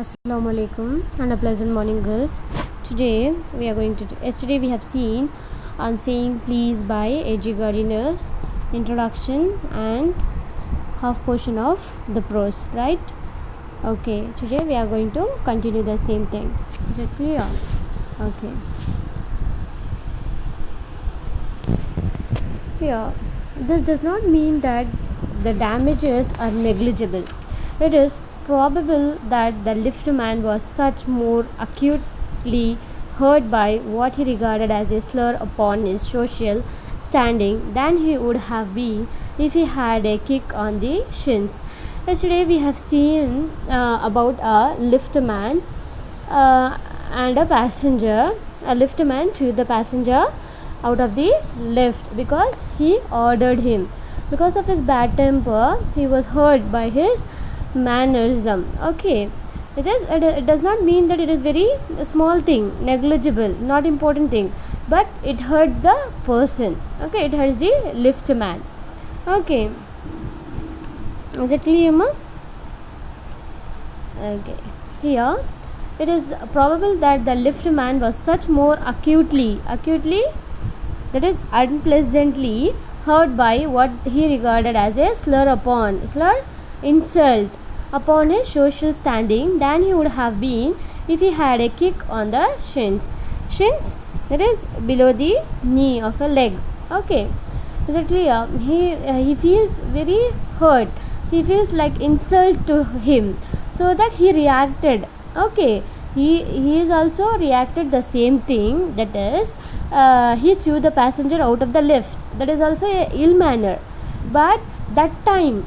Assalamu alaikum and a pleasant morning, girls. Today we are going to yesterday we have seen on saying please by A.G. Gardiner's introduction and half portion of the prose, right? Okay, today we are going to continue the same thing. Is it clear? Okay. Here, this does not mean that the damages are negligible. It is probable that the liftman was such more acutely hurt by what he regarded as a slur upon his social standing than he would have been if he had a kick on the shins. Yesterday we have seen about a liftman and a passenger. A liftman threw the passenger out of the lift because he ordered him. Because of his bad temper, he was hurt by his mannerism. Okay, it does not mean that it is very small thing, negligible, not important thing, but it hurts the person. Okay, it hurts the liftman. Okay, is it clear, ma? Okay, here it is probable that the liftman was such more acutely, that is unpleasantly hurt by what he regarded as a insult upon his social standing than he would have been if he had a kick on the shins. Shins, that is below the knee of a leg. Okay, is it clear? He feels very hurt. He feels like insult to him, so that he reacted. Okay, he is also reacted the same thing, that is he threw the passenger out of the lift. That is also a ill manner, but that time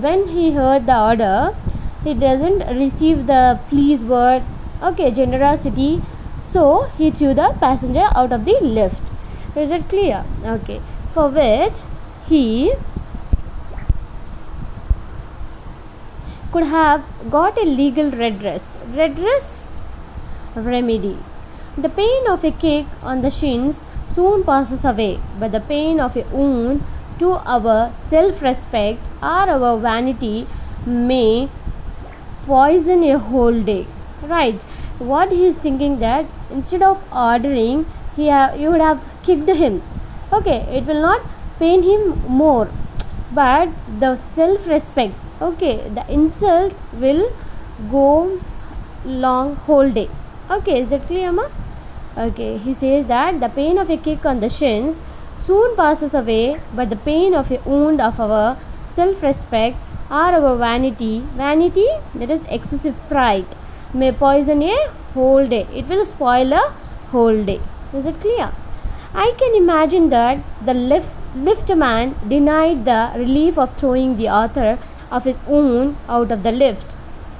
when he heard the order, he doesn't receive the please word, okay, generosity, so he threw the passenger out of the lift. Is it clear? Okay, for which he could have got a legal redress remedy. The pain of a kick on the shins soon passes away, but the pain of a wound to our self-respect or our vanity may poison a whole day. Right? What he is thinking, that instead of ordering, you would have kicked him. Okay, it will not pain him more, but the self-respect, okay, the insult will go long whole day. Okay, is that clear, ma? Okay, he says that the pain of a kick on the shins soon passes away, but the pain of a wound of our self-respect or our vanity, that is excessive pride, may poison a whole day. It will spoil a whole day. Is it clear? I can imagine that the liftman denied the relief of throwing the author of his wound out of the lift,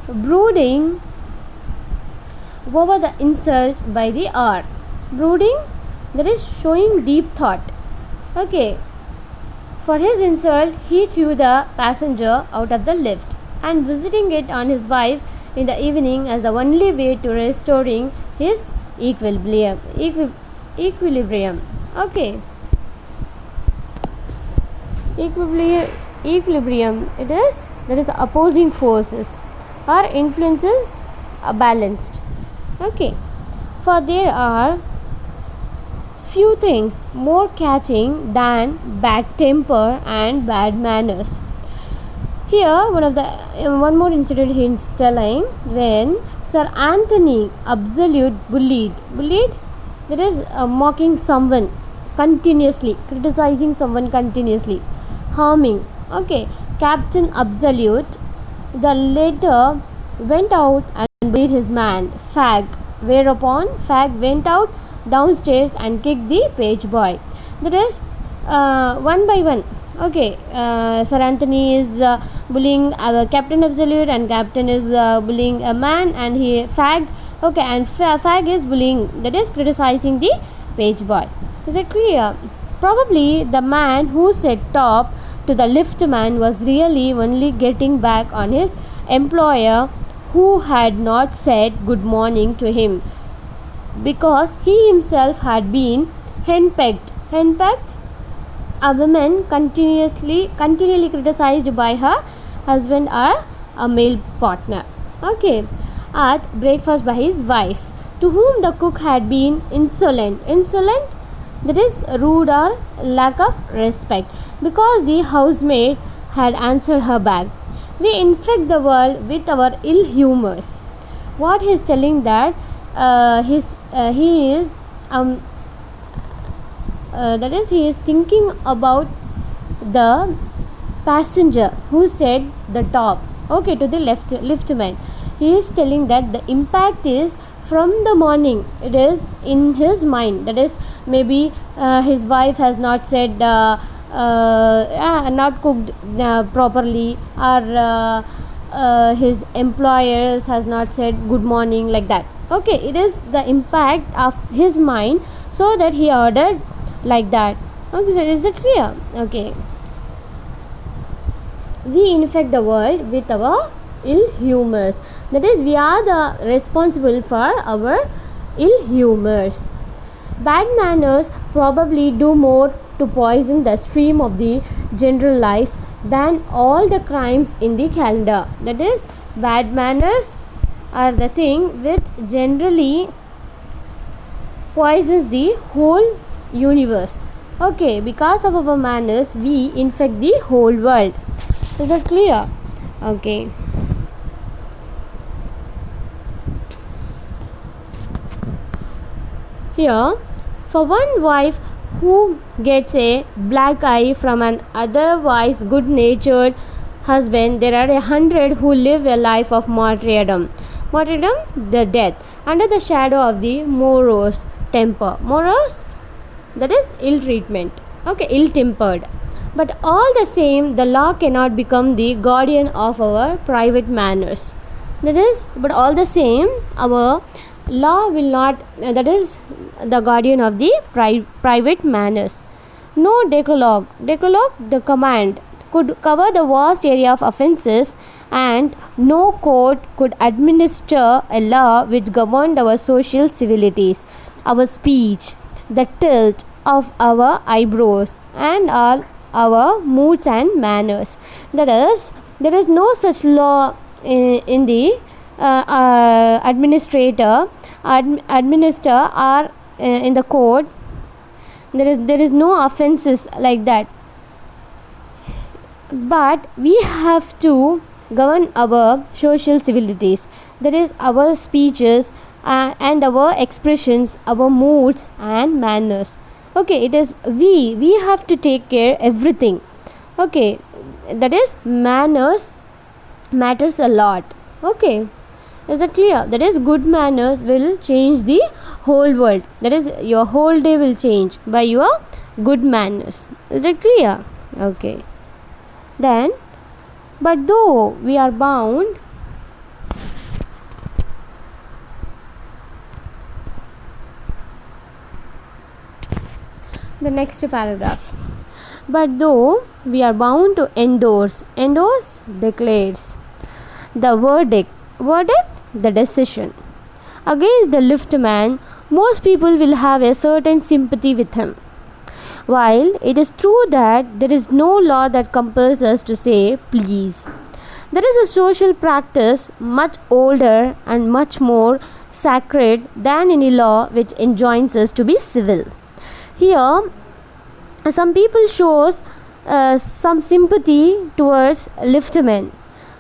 brooding over the insult by the hour. Brooding, that is showing deep thought. Okay, for his insult, he threw the passenger out of the lift, and visiting it on his wife in the evening as the only way to restoring his equilibrium. Okay, equilibrium. It is, that is opposing forces or influences are balanced. Okay, for there are few things more catching than bad temper and bad manners. Here, one more incident he is telling, when Sir Anthony absolute bullied, that is mocking someone continuously, criticizing someone continuously, harming. Okay, Captain Absolute, the latter went out and beat his man, Fag, whereupon Fag went out downstairs and kicked the page boy. That is one by one. Okay, Sir Anthony is bullying Captain Absolute, and Captain is bullying a man, and he Fag. Okay, and Fag is bullying, that is criticizing the page boy. Is it clear? Probably the man who set top to the liftman was really only getting back on his employer, who had not said good morning to him, because he himself had been henpecked. A woman continually criticized by her husband or a male partner. Okay, at breakfast by his wife, to whom the cook had been insolent. Insolent, that is rude or lack of respect, because the housemaid had answered her back. We infect the world with our ill humors. What he is telling that he is that is he is thinking about the passenger who said the top, okay, to the liftman. He is telling that the impact is from the morning. It is in his mind, that is maybe his wife has not said not cooked properly, or his employers has not said good morning, like that. Okay, it is the impact of his mind, so that he ordered like that. Okay, so is it clear? Okay, we infect the world with our ill humors, that is we are the responsible for our ill humors. Bad manners probably do more to poison the stream of the general life than all the crimes in the calendar. That is, bad manners are the thing which generally poisons the whole universe. Okay, because of our manners we infect the whole world. Is that clear? Okay. Here, for one wife who gets a black eye from an otherwise good-natured husband, there are 100 who live a life of martyrdom. Martyrdom, the death, under the shadow of the morose temper. Morose, that is ill treatment. Okay, ill-tempered. But all the same, the law cannot become the guardian of our private manners. That is, but all the same, our law will not, that is the guardian of the private manners. No decalogue. Decalogue, the command, could cover the vast area of offences, and no court could administer a law which governed our social civilities, our speech, the tilt of our eyebrows, and all our moods and manners. That is, there is no such law in the administer or in the court. There is no offences like that, but we have to govern our social civilities, that is our speeches and our expressions, our moods and manners. Okay, it is we have to take care everything. Okay, that is manners matters a lot. Okay, is that clear? That is, good manners will change the whole world. That is, your whole day will change by your good manners. Is that clear? Okay. Then, but though we are bound the next paragraph. But though we are bound to endorse declares the verdict, the decision against the liftman, most people will have a certain sympathy with him. While it is true that there is no law that compels us to say please, there is a social practice much older and much more sacred than any law which enjoins us to be civil. Here, some people shows some sympathy towards liftman,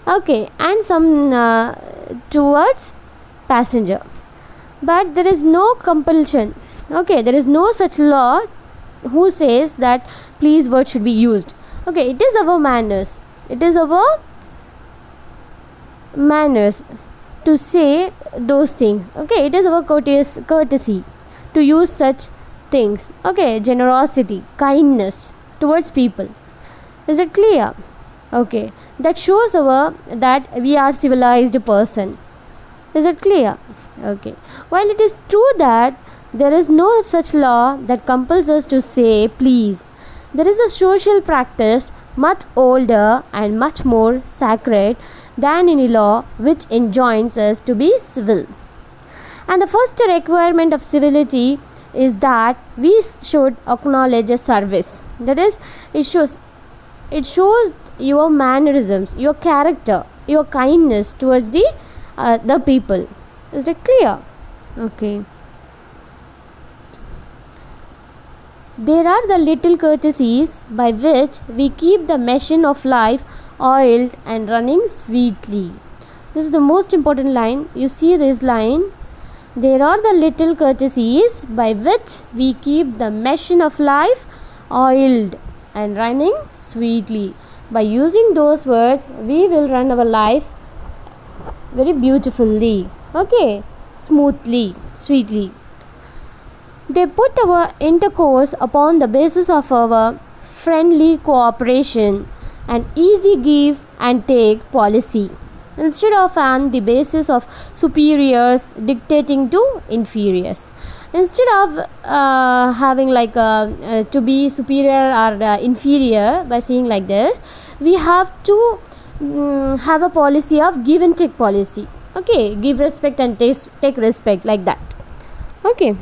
okay, and some towards passenger, but there is no compulsion. Okay, there is no such law who says that please word should be used. Okay, it is our manners. It is our manners to say those things. Okay, it is our courtesy to use such things. Okay, generosity, kindness towards people. Is it clear? Okay, that shows that we are civilized person. Is it clear? Okay, while it is true that there is no such law that compels us to say please, there is a social practice much older and much more sacred than any law which enjoins us to be civil. And the first requirement of civility is that we should acknowledge a service. That is, it shows your mannerisms, your character, your kindness towards the the people. Is it clear? Okay. There are the little courtesies by which we keep the machine of life oiled and running sweetly. This is the most important line. You see this line. There are the little courtesies by which we keep the machine of life oiled and running sweetly. By using those words, we will run our life very beautifully. Okay, smoothly, sweetly. They put our intercourse upon the basis of our friendly cooperation and easy give and take policy, instead of on the basis of superiors dictating to inferiors. Instead of having like to be superior or inferior, by saying like this, we have to have a policy of give and take policy. Okay, give respect and take respect, like that. Okay.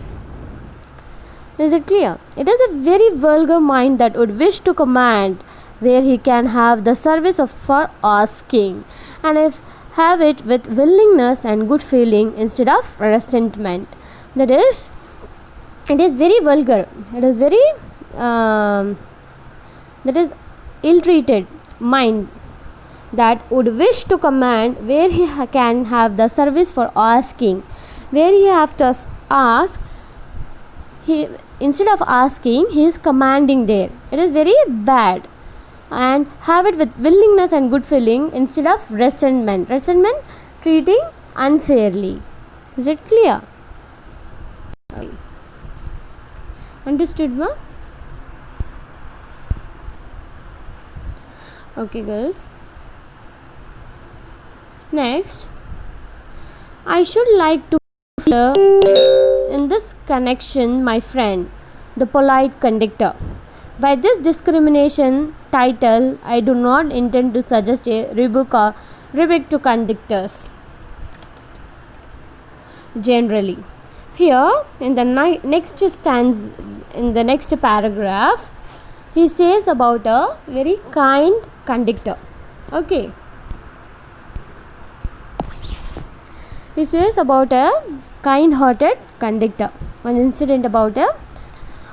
Is it clear? It is a very vulgar mind that would wish to command where he can have the service of for asking, and if have it with willingness and good feeling instead of resentment. That is, it is very vulgar. It is very that is ill-treated mind that would wish to command where he can have the service for asking, where he have to ask. He, instead of asking, he is commanding there. It is very bad. And have it with willingness and good feeling instead of resentment. Resentment, treating unfairly. Is it clear? Okay. Understood, ma? Okay, girls. Next, I should like to hear in this connection my friend, the polite conductor. By this discrimination title, I do not intend to suggest a rebuke to conductors generally. Here, in the next stanza, in the next paragraph, he says about a very kind conductor. Okay. He says about a kind-hearted conductor. One incident about a.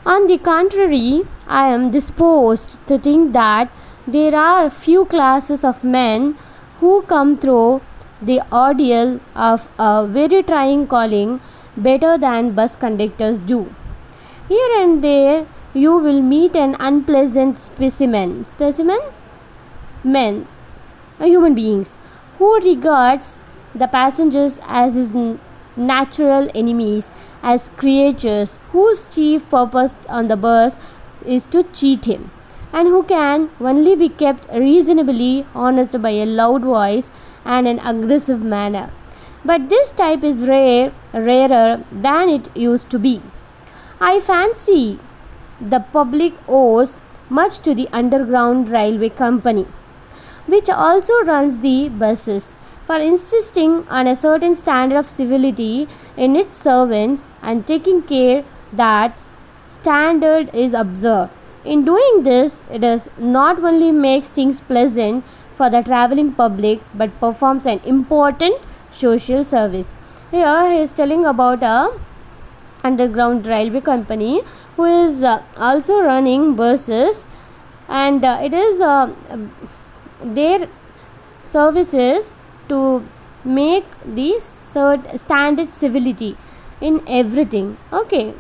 On the contrary, I am disposed to think that there are few classes of men who come through the ordeal of a very trying calling better than bus conductors do. Here and there you will meet an unpleasant specimen men, human beings, who regards the passengers as his natural enemies, as creatures whose chief purpose on the bus is to cheat him, and who can only be kept reasonably honest by a loud voice and an aggressive manner. But this type is rarer than it used to be. I fancy the public owes much to the Underground Railway Company, which also runs the buses, for insisting on a certain standard of civility in its servants and taking care that standard is observed. In doing this, it does not only makes things pleasant for the travelling public but performs an important social service. Here he is telling about a Underground Railway Company who is also running buses, and it is their services to make the standard civility in everything. Okay,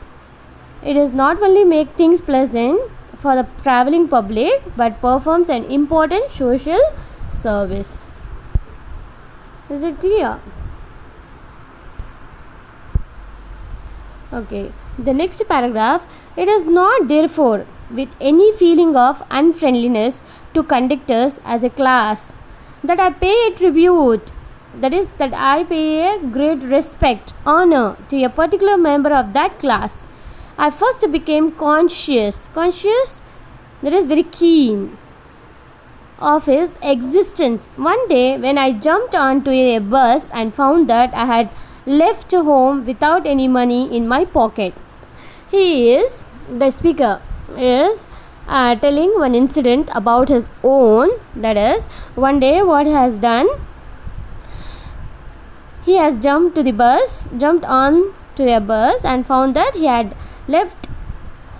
it does not only make things pleasant for the travelling public but performs an important social service. Is it clear? Okay, the next paragraph. It is not therefore with any feeling of unfriendliness to conductors as a class that I pay a tribute, that is, that I pay a great respect, honor to a particular member of that class. I first became conscious, that is very keen, of his existence one day when I jumped onto a bus and found that I had left home without any money in my pocket. The speaker is telling one incident about his own, that is, one day what he has done. He has jumped on to a bus and found that he had left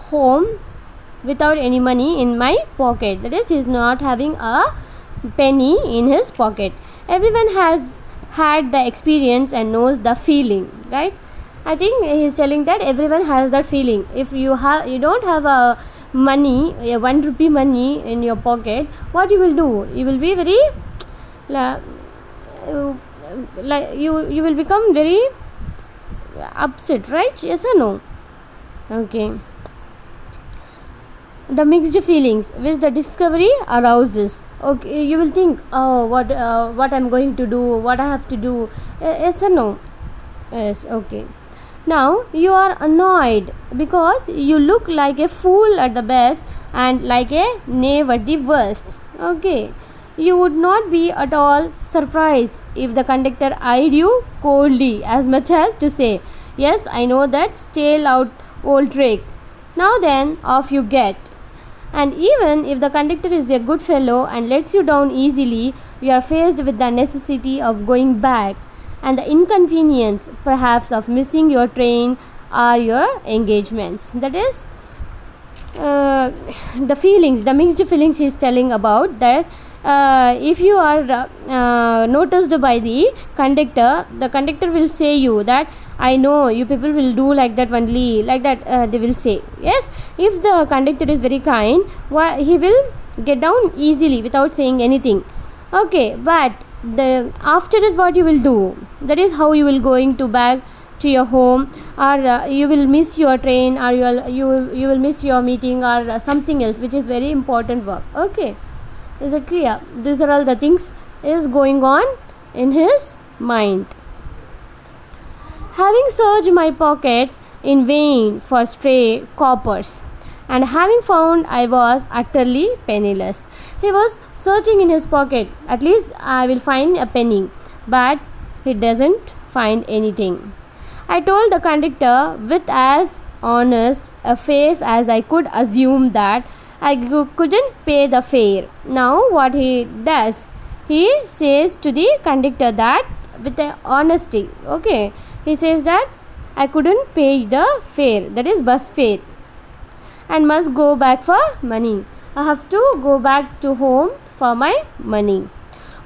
home without any money in my pocket. That is, he is not having a penny in his pocket. Everyone has had the experience and knows the feeling, right? I think he is telling that everyone has that feeling. If you don't have a money, a 1 rupee money in your pocket, what you will do? You will be very you will become very upset, right? Yes or no? Okay. The mixed feelings which the discovery arouses. Okay, you will think, oh, what I'm going to do, what I have to do. Yes or no? Yes. Okay. Now you are annoyed because you look like a fool at the best and like a knave at the worst. Okay. You would not be at all surprised if the conductor eyed you coldly, as much as to say, yes, I know that stale out old trick. Now then, off you get. And even if the conductor is a good fellow and lets you down easily, you are faced with the necessity of going back and the inconvenience perhaps of missing your train or your engagements. That is the mixed feelings he is telling about, that if you are noticed by the conductor will say you that, I know you people will do like that only, like that they will say. Yes, if the conductor is very kind, he will get down easily without saying anything. Okay, but after that what you will do, that is how you will going to back to your home, or you will miss your train, or you will miss your meeting, or something else which is very important work. Okay, is it clear? These are all the things is going on in his mind. Having searched my pockets in vain for stray coppers, and having found I was utterly penniless. He was searching in his pocket, at least I will find a penny, but he doesn't find anything. I told the conductor with as honest a face as I could assume that I couldn't pay the fare. Now what he does, he says to the conductor that with honesty, okay, he says that I couldn't pay the fare, that is bus fare, and must go back for money. I have to go back to home for my money.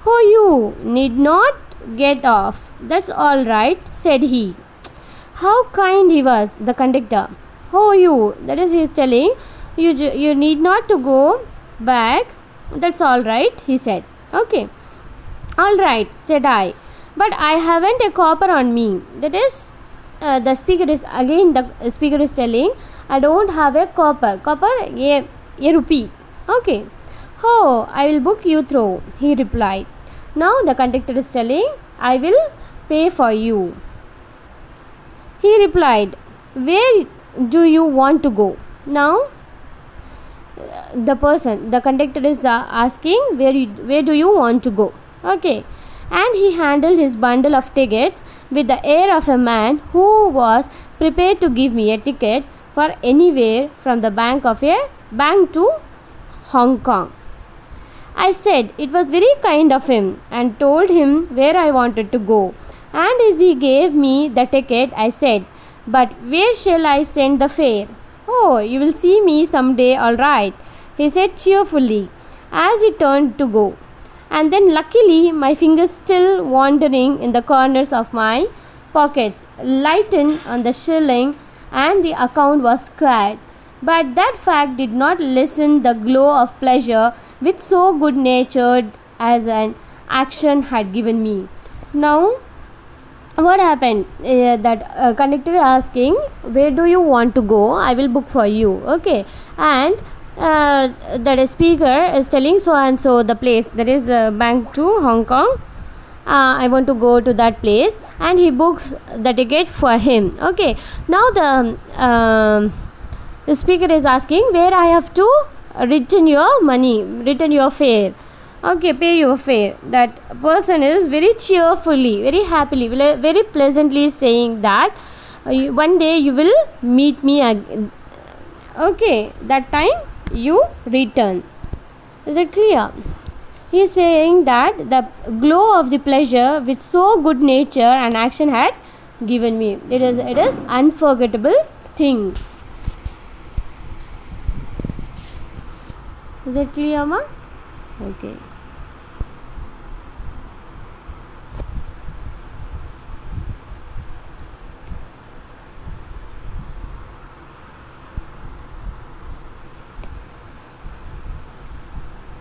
Oh, you need not get off. That's all right, said he. How kind he was, the conductor. Oh, you, that is, he is telling, you need not to go back. That's all right, he said. Okay. All right, said I. But I haven't a copper on me. That is, the speaker is telling, I don't have a copper. Copper, a rupee. Okay. Oh, I will book you through, he replied. Now the conductor is telling, I will pay for you. He replied, where do you want to go? Now the conductor is asking, where do you want to go? Okay. And he handled his bundle of tickets with the air of a man who was prepared to give me a ticket for anywhere from the bank to Hong Kong. I said it was very kind of him and told him where I wanted to go. And as he gave me the ticket, I said, but where shall I send the fare? Oh, you will see me someday, all right, he said cheerfully as he turned to go. And then luckily my fingers, still wandering in the corners of my pockets, lightened on the shilling and the account was squared. But that fact did not lessen the glow of pleasure which so good natured as an action had given me. Now what happened, that conductor asking, where do you want to go, I will book for you. Okay. And that speaker is telling so and so the place, that is bank to Hong Kong, I want to go to that place, and he books the ticket for him. Okay. Now the speaker is asking where I have to return your fare. Okay, pay your fare. That person is very cheerfully, very happily, very pleasantly saying that one day you will meet me again. Okay, that time you return. Is it clear? He is saying that the glow of the pleasure which so good nature and action had given me. It is unforgettable thing. Is it clear, ma? Okay.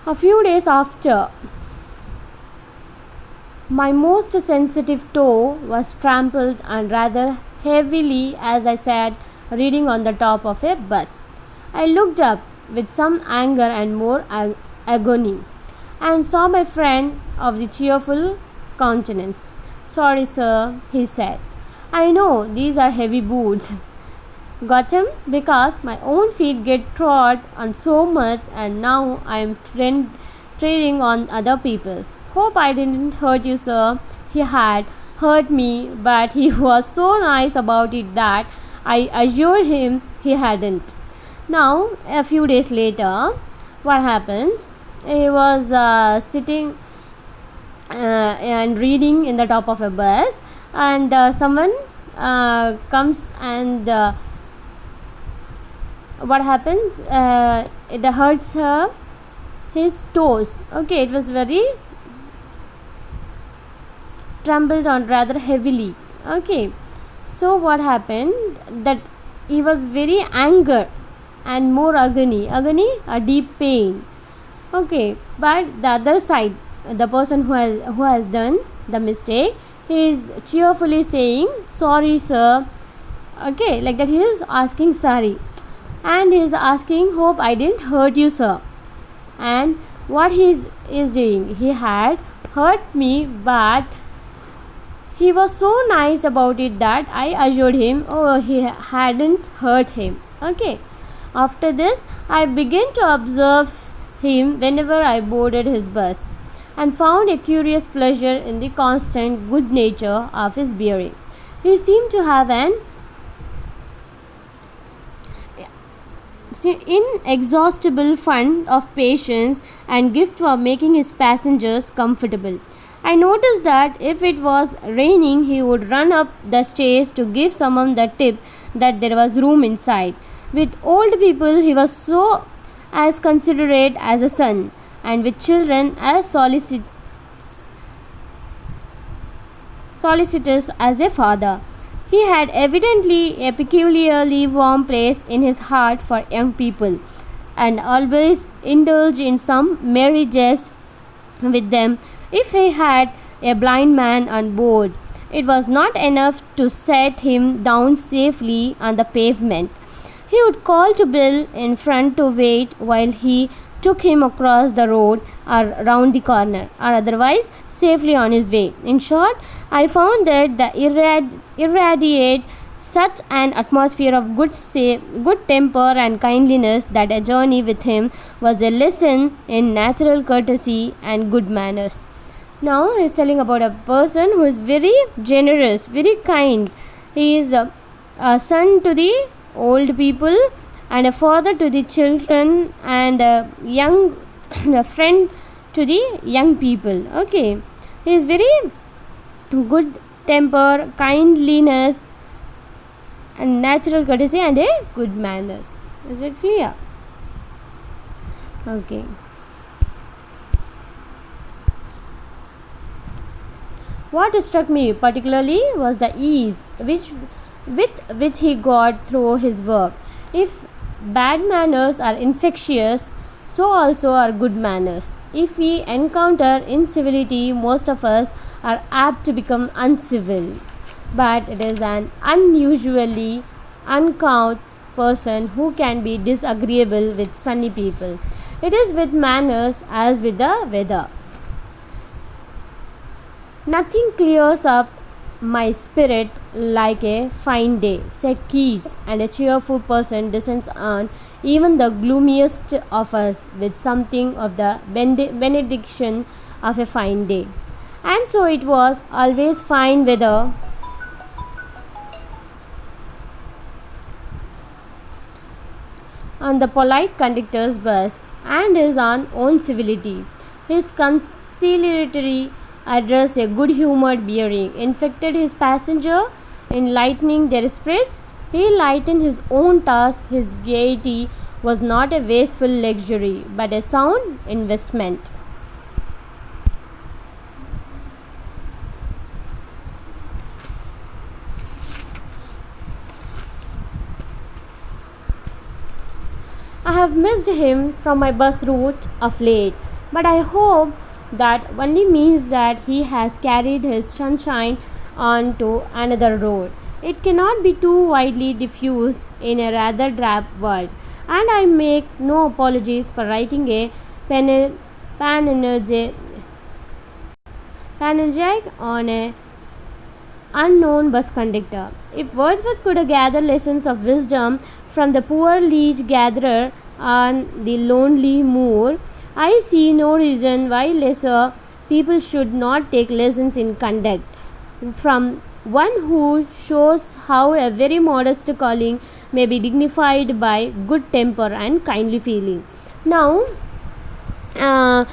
A few days after, my most sensitive toe was trampled and rather heavily as I sat reading on the top of a bus. I looked up with some anger and more agony and saw my friend of the cheerful countenance. Sorry, sir, he said. I know these are heavy boots. Got him? Because my own feet get trod on so much and now I am treading on other people's. Hope I didn't hurt you, sir. He had hurt me, but he was so nice about it that I assured him he hadn't. Now, a few days later, what happens? He was sitting and reading in the top of a bus, and someone comes and what happens? It hurts his toes. Okay, it was very trembled on rather heavily. Okay, so what happened? That he was very angry and more agony, a deep pain. Okay, but the other side, the person who has done the mistake, he is cheerfully saying sorry, sir. Okay, like that he is asking sorry, and he is asking, hope I didn't hurt you, sir. And what he is doing, he had hurt me, but he was so nice about it that I assured him, oh, he hadn't hurt him. Okay, after this I began to observe him whenever I boarded his bus and found a curious pleasure in the constant good nature of his bearing. He seemed to have an inexhaustible fund of patience and gift for making his passengers comfortable. I noticed that if it was raining, he would run up the stairs to give someone the tip that there was room inside. With old people, he was so as considerate as a son, and with children as solicitous as a father. He had evidently a peculiarly warm place in his heart for young people, and always indulged in some merry jest with them. If he had a blind man on board, it was not enough to set him down safely on the pavement. He would call to Bill in front to wait while he took him across the road or round the corner, or otherwise safely on his way. In short, I found that the irradiate such an atmosphere of good temper and kindliness that a journey with him was a lesson in natural courtesy and good manners. Now he is telling about a person who is very generous, very kind. He is a son to the old people and a father to the children and a young a friend to the young people. Okay, he is very good temper, kindliness and natural courtesy and a good manners. Is it clear? Okay. What struck me particularly was the ease with which he got through his work. If bad manners are infectious, so also are good manners. If we encounter incivility, most of us are apt to become uncivil. But it is an unusually uncouth person who can be disagreeable with sunny people. It is with manners as with the weather. Nothing clears up my spirit like a fine day, said Keats, and a cheerful person descends on even the gloomiest of us with something of the benediction of a fine day. And so it was always fine weather on the polite conductor's bus and his own civility. His conciliatory address, a good humoured bearing, infected his passenger, enlightening their spirits. He lightened his own task. His gaiety was not a wasteful luxury, but a sound investment. I have missed him from my bus route of late, but I hope that only means that he has carried his sunshine on to another road. It cannot be too widely diffused in a rather drab world, and I make no apologies for writing a panegyric on a unknown bus conductor. If Wordsworth could gather lessons of wisdom from the poor leech gatherer on the lonely moor, I see no reason why lesser people should not take lessons in conduct from one who shows how a very modest calling may be dignified by good temper and kindly feeling. Now, uh,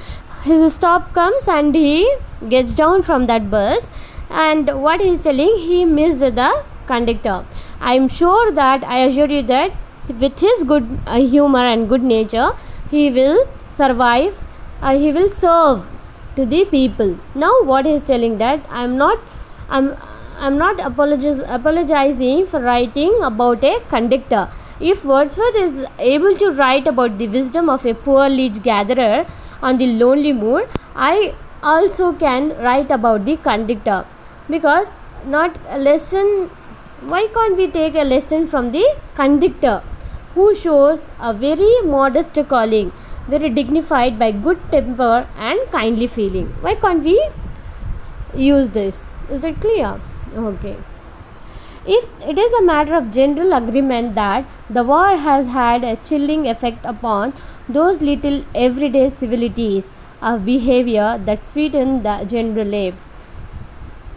his stop comes and he gets down from that bus, and what he is telling, he missed the conductor. I am sure that, I assure you that with his good humor and good nature, he will survive or he will serve to the people. Now what he is telling, that i'm I'm not apologizing for writing about a conductor. If Wordsworth is able to write about the wisdom of a poor leech gatherer on the lonely moor, I also can write about the conductor. Because not a lesson, why can't we take a lesson from the conductor who shows a very modest calling, very dignified by good temper and kindly feeling? Why can't we use this? Is that clear? Okay. If it is a matter of general agreement that the war has had a chilling effect upon those little everyday civilities of behavior that sweeten the general life,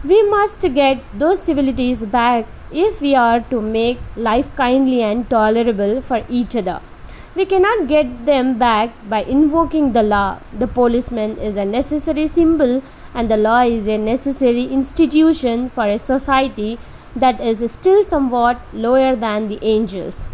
we must get those civilities back if we are to make life kindly and tolerable for each other. We cannot get them back by invoking the law. The policeman is a necessary symbol, and the law is a necessary institution for a society that is still somewhat lower than the angels.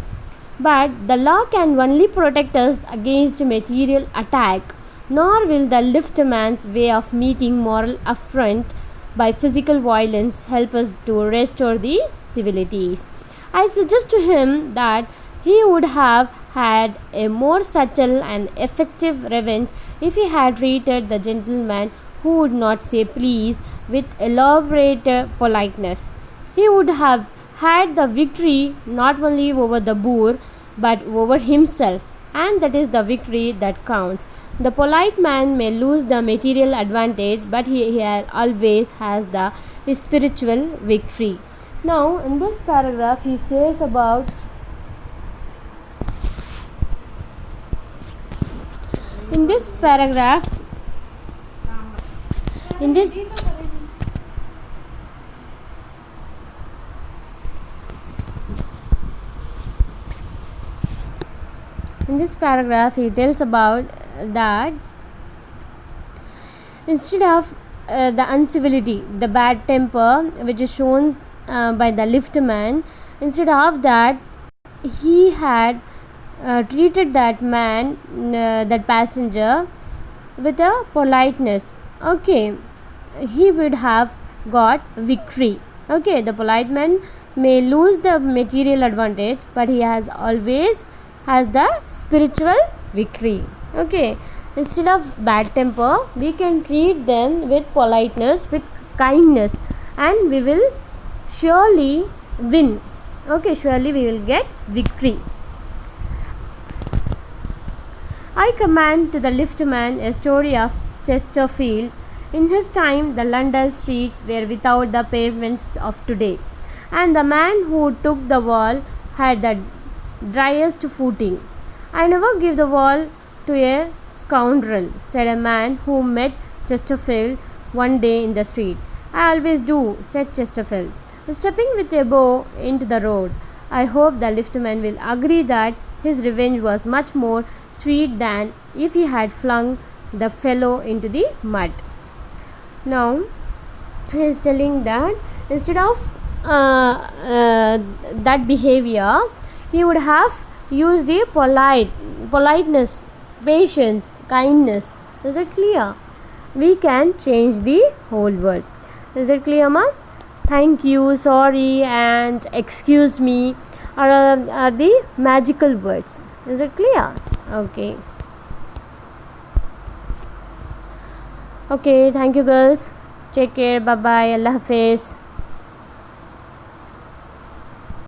But the law can only protect us against material attack, nor will the liftman's way of meeting moral affront by physical violence help us to restore the civilities. I suggest to him that he would have had a more subtle and effective revenge if he had treated the gentleman who would not say please with elaborate politeness. He would have had the victory not only over the boor but over himself, and that is the victory that counts. The polite man may lose the material advantage, but he always has the spiritual victory. Now, in this paragraph, he says about in this paragraph in this in this paragraph he tells about that instead of the uncivility, the bad temper which is shown by the liftman, instead of that he had treated that man, that passenger, with a politeness. Okay, he would have got victory. Okay, the polite man may lose the material advantage, but he has always has the spiritual victory. Okay, instead of bad temper, we can treat them with politeness, with kindness, and we will surely win. Okay, surely we will get victory. I commend to the liftman a story of Chesterfield. In his time, the London streets were without the pavements of today, and the man who took the wall had the driest footing. I never give the wall to a scoundrel, said a man who met Chesterfield one day in the street. I always do, said Chesterfield, stepping with a bow into the road. I hope the liftman will agree that his revenge was much more sweet than if he had flung the fellow into the mud. Now he is telling that instead of that behavior, he would have used the politeness, patience, kindness. Is it clear? We can change the whole world. Is it clear, ma? Thank you, sorry, and excuse me are the magical words. Is it clear? Okay. Okay, thank you girls. Take care. Bye bye. Allah Hafiz.